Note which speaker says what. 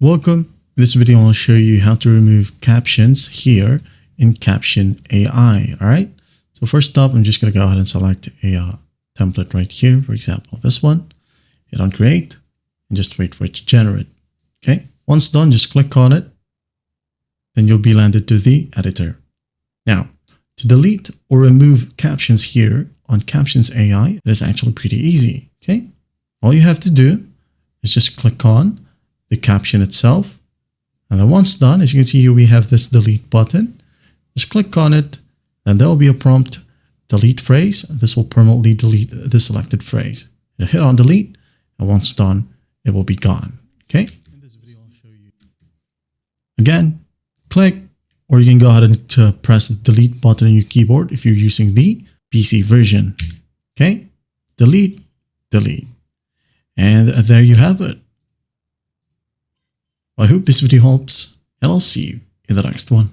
Speaker 1: Welcome. In this video, I'll show you how to remove captions here in Caption AI. All right. So first up, I'm just going to go ahead and select a template right here. For example, this one, hit on create and just wait for it to generate. Okay. Once done, just click on it. Then you'll be landed to the editor. Now, to delete or remove captions here on Captions AI, it is actually pretty easy. Okay. All you have to do is just click on the caption itself. And then once done, as you can see here, we have this delete button. Just click on it and there will be a prompt delete phrase. This will permanently delete the selected phrase. You hit on delete and once done, it will be gone. Okay. In this video, I'll show you. Again, click, or you can go ahead and press the delete button on your keyboard if you're using the PC version. Okay. Delete, delete. And there you have it. I hope this video helps, and I'll see you in the next one.